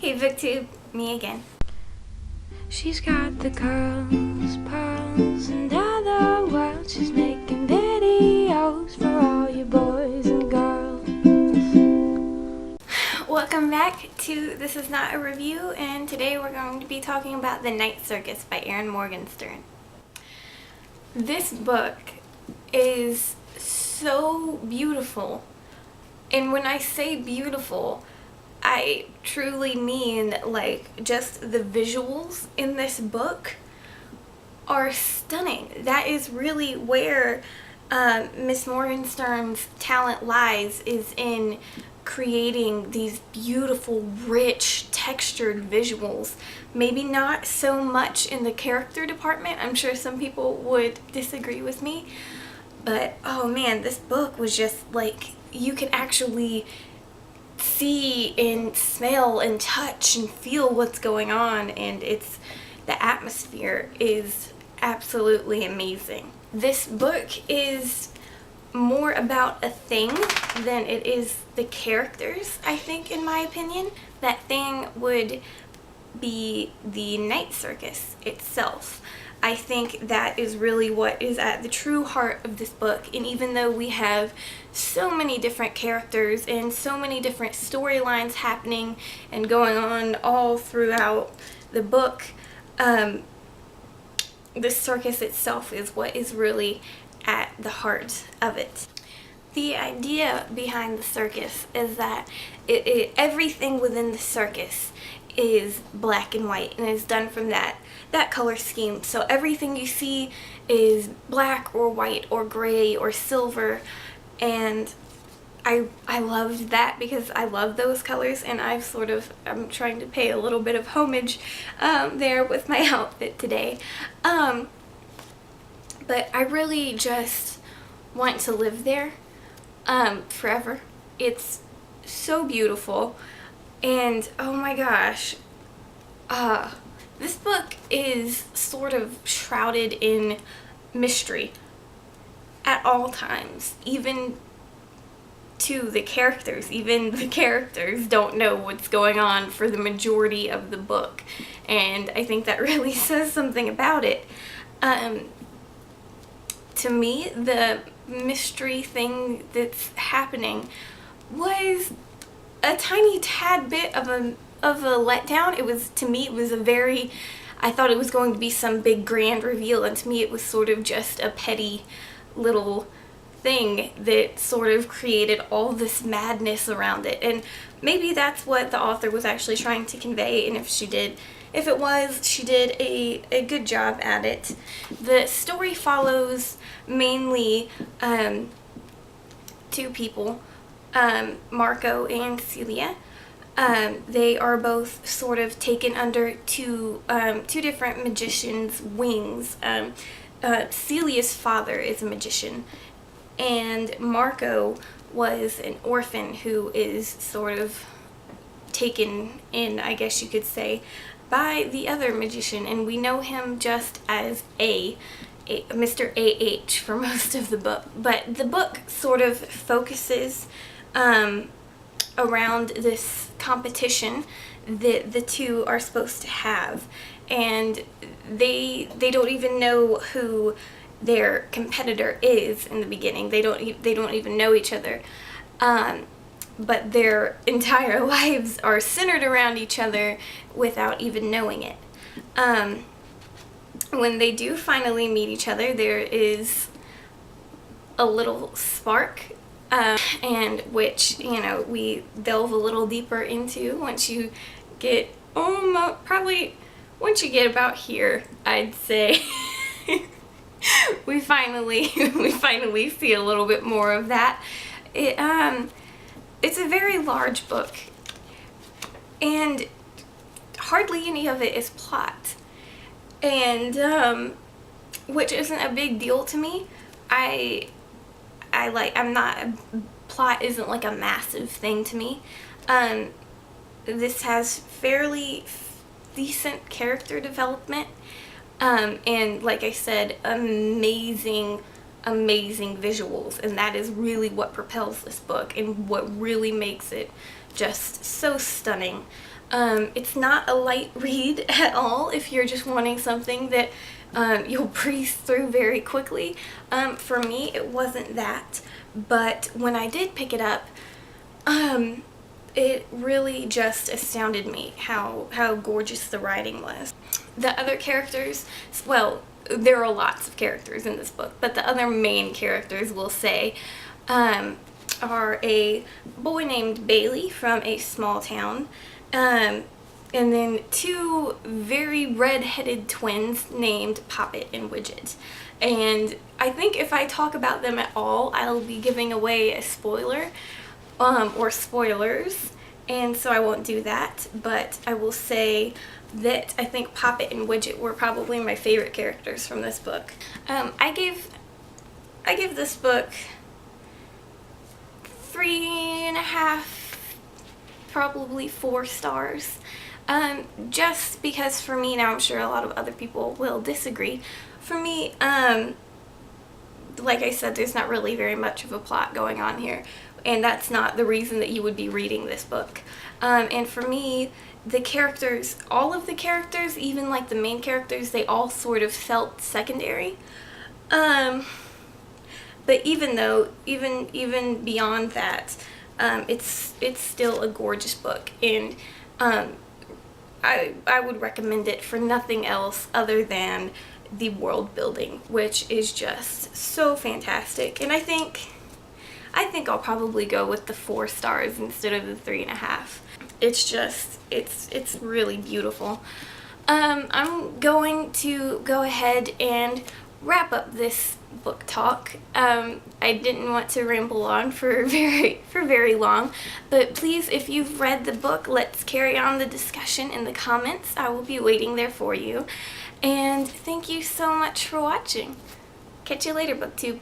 Hey VicTube, me again. She's got the curls, pearls, and other worlds. She's making videos for all you boys and girls. Welcome back to This Is Not a Review, and today we're going to be talking about The Night Circus by Erin Morgenstern. This book is so beautiful, and when I say beautiful, I truly mean like just the visuals in this book are stunning. That is really where Miss Morgenstern's talent lies, is in creating these beautiful, rich, textured visuals. Maybe not so much in the character department. I'm sure some people would disagree with me, but oh man, this book was just like, you can actually see and smell and touch and feel what's going on, and the atmosphere is absolutely amazing. This book is more about a thing than it is the characters, I think, in my opinion. That thing would be the Night Circus itself. I think that is really what is at the true heart of this book, and even though we have so many different characters and so many different storylines happening and going on all throughout the book, the circus itself is what is really at the heart of it. The idea behind the circus is that everything within the circus is black and white and is done from that color scheme. So everything you see is black or white or gray or silver, and I loved that because I love those colors, and I'm trying to pay a little bit of homage there with my outfit today. But I really just want to live there forever. It's so beautiful, and oh my gosh, this book is sort of shrouded in mystery at all times, even to the characters. Even the characters don't know what's going on for the majority of the book, and I think that really says something about it. To me, the mystery thing that's happening was a tiny tad bit of a letdown. To me it was I thought it was going to be some big grand reveal, and to me it was sort of just a petty little thing that sort of created all this madness around it. And maybe that's what the author was actually trying to convey, and if it was, she did a good job at it. The story follows mainly two people, Marco and Celia. They are both sort of taken under two different magicians' wings. Celia's father is a magician, and Marco was an orphan who is sort of taken in, I guess you could say, by the other magician, and we know him just as Mr. A.H. for most of the book. But the book sort of focuses around this competition that the two are supposed to have, and they don't even know who their competitor is in the beginning. They don't even know each other, but their entire lives are centered around each other without even knowing it. When they do finally meet each other, there is a little spark, and which, you know, we delve a little deeper into once you get probably once you get about here, I'd say. we finally see a little bit more of that. It's a very large book, and hardly any of it is plot, and which isn't a big deal to me. Plot isn't like a massive thing to me. This has fairly decent character development, and like I said, amazing visuals, and that is really what propels this book and what really makes it just so stunning. It's not a light read at all if you're just wanting something that you'll breeze through very quickly. For me, it wasn't that, but when I did pick it up, it really just astounded me how gorgeous the writing was. The other characters, well, there are lots of characters in this book, but the other main characters, we'll say, are a boy named Bailey from a small town, and then two very red-headed twins named Poppet and Widget. And I think if I talk about them at all, I'll be giving away a spoiler, or spoilers, and so I won't do that, but I will say that I think Poppet and Widget were probably my favorite characters from this book. I give this book 3.5, probably 4 stars. Just because for me, now I'm sure a lot of other people will disagree, for me, like I said, there's not really very much of a plot going on here, and that's not the reason that you would be reading this book. And for me, the characters, all of the characters, even like the main characters, they all sort of felt secondary. But even beyond that, it's still a gorgeous book, and I would recommend it for nothing else other than the world building, which is just so fantastic. And I think I'll probably go with the 4 stars instead of the 3.5. It's just, it's really beautiful. I'm going to go ahead and wrap up this book talk. I didn't want to ramble on for very long, but please, if you've read the book, let's carry on the discussion in the comments. I will be waiting there for you. And thank you so much for watching. Catch you later, BookTube.